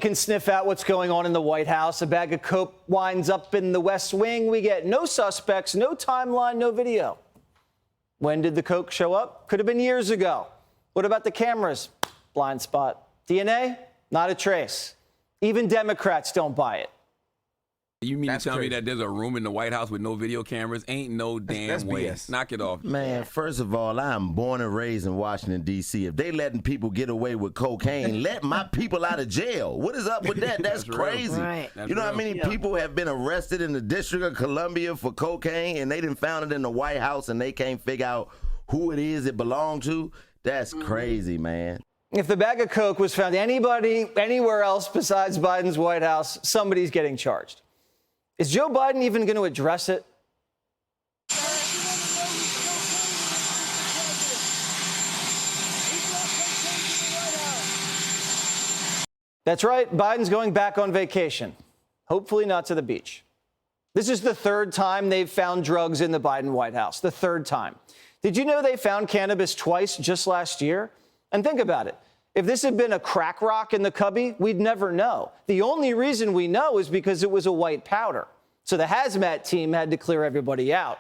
can sniff out what's going on in the White House. A bag of coke winds up in the West Wing. We get no suspects, no timeline, no video. When did the coke show up? Could have been years ago. What about the cameras? Blind spot. DNA? Not a trace. Even Democrats don't buy it. You mean to tell me that there's a room in the White House with no video cameras? Ain't no damn way. BS. Knock it off. Man, first of all, I'm born and raised in Washington, D.C. If they letting people get away with cocaine, let my people out of jail. What is up with that? That's crazy. Right. You know how many people have been arrested in the District of Columbia for cocaine, and they done found it in the White House, and they can't figure out who it is it belonged to? That's crazy, man. If the bag of coke was found anywhere else besides Biden's White House, somebody's getting charged. Is Joe Biden even going to address it? That's right. Biden's going back on vacation. Hopefully not to the beach. This is the third time they've found drugs in the Biden White House. The third time. Did you know they found cannabis twice just last year? And think about it. If this had been a crack rock in the cubby, we'd never know. The only reason we know is because it was a white powder. So the hazmat team had to clear everybody out.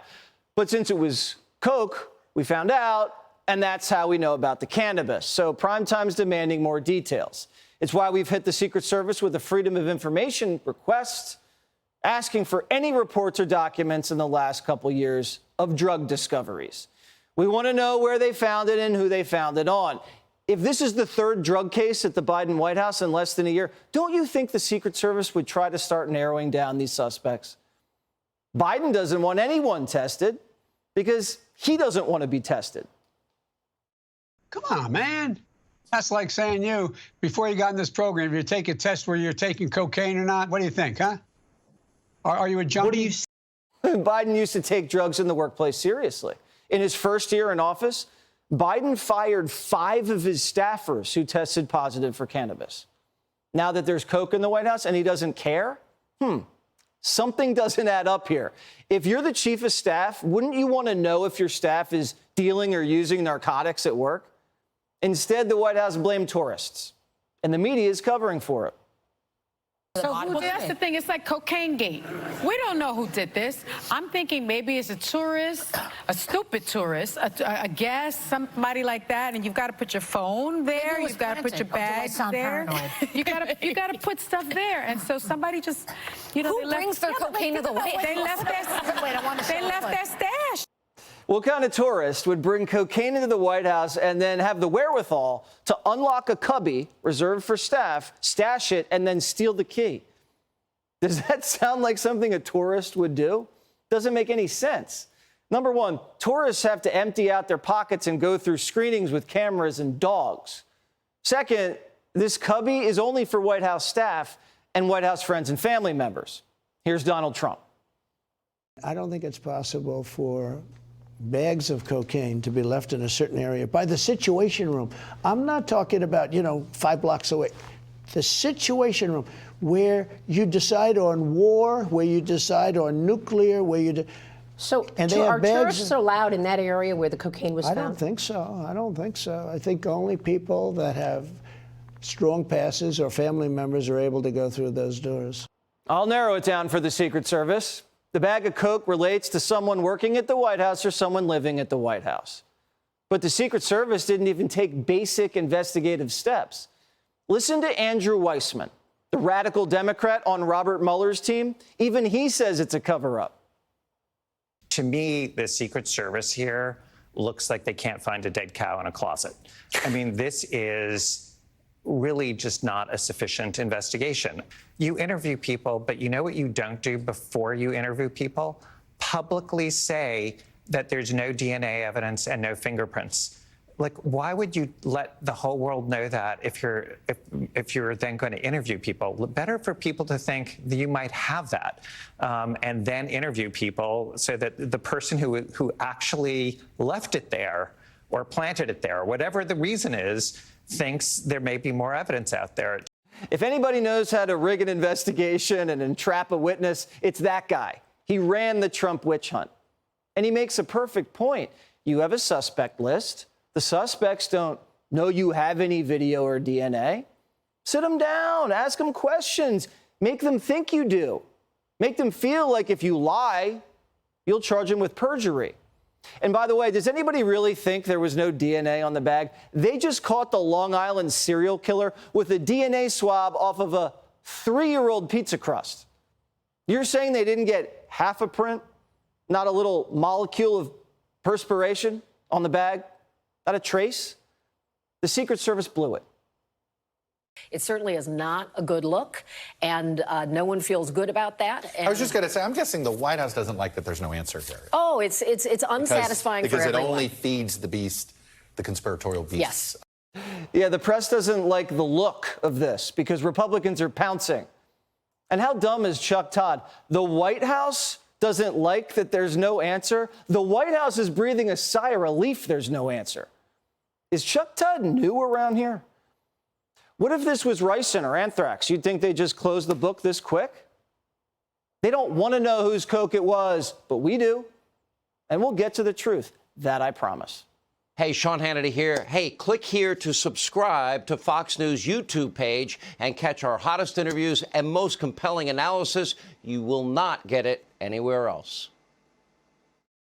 But since it was coke, we found out, and that's how we know about the cannabis. So Primetime's demanding more details. It's why we've hit the Secret Service with a Freedom of Information request, asking for any reports or documents in the last couple years of drug discoveries. We want to know where they found it and who they found it on. If this is the third drug case at the Biden White House in less than a year, don't you think the Secret Service would try to start narrowing down these suspects? Biden doesn't want anyone tested because he doesn't want to be tested. Come on, man. That's like saying before you got in this program, if you take a test where you're taking cocaine or not, what do you think, huh? Are you a junkie? What do you say? Biden used to take drugs in the workplace seriously. In his first year in office, Biden fired 5 of his staffers who tested positive for cannabis. Now that there's coke in the White House and he doesn't care? Something doesn't add up here. If you're the chief of staff, wouldn't you want to know if your staff is dealing or using narcotics at work? Instead, the White House blamed tourists, and the media is covering for it. So that's the thing. It's like cocaine gate. We don't know who did this. I'm thinking maybe it's a tourist, a stupid tourist, a guest, somebody like that. And you've got to put your phone there. You've got to put your bags there. You got to put stuff there. And so somebody just, who brings their cocaine to the White House? They left their stash. What kind of tourist would bring cocaine into the White House and then have the wherewithal to unlock a cubby reserved for staff, stash it, and then steal the key? Does that sound like something a tourist would do? Doesn't make any sense. Number one, tourists have to empty out their pockets and go through screenings with cameras and dogs. Second, this cubby is only for White House staff and White House friends and family members. Here's Donald Trump. I don't think it's possible for bags of cocaine to be left in a certain area by the Situation Room. I'm not talking about, 5 blocks away. The Situation Room, where you decide on war, where you decide on nuclear, where you So are tourists allowed in that area where the cocaine was found? I don't think so. I think only people that have strong passes or family members are able to go through those doors. I'll narrow it down for the Secret Service. The bag of coke relates to someone working at the White House or someone living at the White House. But the Secret Service didn't even take basic investigative steps. Listen to Andrew Weissman, the radical Democrat on Robert Mueller's team. Even he says it's a cover-up. To me, the Secret Service here looks like they can't find a dead cow in a closet. I mean, this is really just not a sufficient investigation. You interview people, but you know what you don't do before you interview people? Publicly say that there's no DNA evidence and no fingerprints. Like, why would you let the whole world know that if you're then going to interview people? Better for people to think that you might have that, and then interview people so that the person who actually left it there or planted it there, whatever the reason is, thinks there may be more evidence out there. If anybody knows how to rig an investigation and entrap a witness, it's that guy. He ran the Trump witch hunt. And he makes a perfect point. You have a suspect list. The suspects don't know you have any video or DNA. Sit them down, ask them questions, make them think you do. Make them feel like if you lie, you'll charge them with perjury. And by the way, does anybody really think there was no DNA on the bag? They just caught the Long Island serial killer with a DNA swab off of a 3-year-old pizza crust. You're saying they didn't get half a print? Not a little molecule of perspiration on the bag? Not a trace? The Secret Service blew it. It certainly is not a good look, and no one feels good about that. And I was just going to say, I'm guessing the White House doesn't like that there's no answer here. oh, it's unsatisfying because for it everyone. only feeds the beast, the conspiratorial beast. Yes. Yeah, the press doesn't like the look of this because Republicans are pouncing. And how dumb is Chuck Todd? The White House doesn't like that there's no answer. The White House is breathing a sigh of relief there's no answer. Is Chuck Todd new around here? What if this was ricin or anthrax? You'd think they'd just close the book this quick? They don't want to know whose Coke it was, but we do. And we'll get to the truth. That I promise. Hey, Sean Hannity here. Hey, click here to subscribe to Fox News YouTube page and catch our hottest interviews and most compelling analysis. You will not get it anywhere else.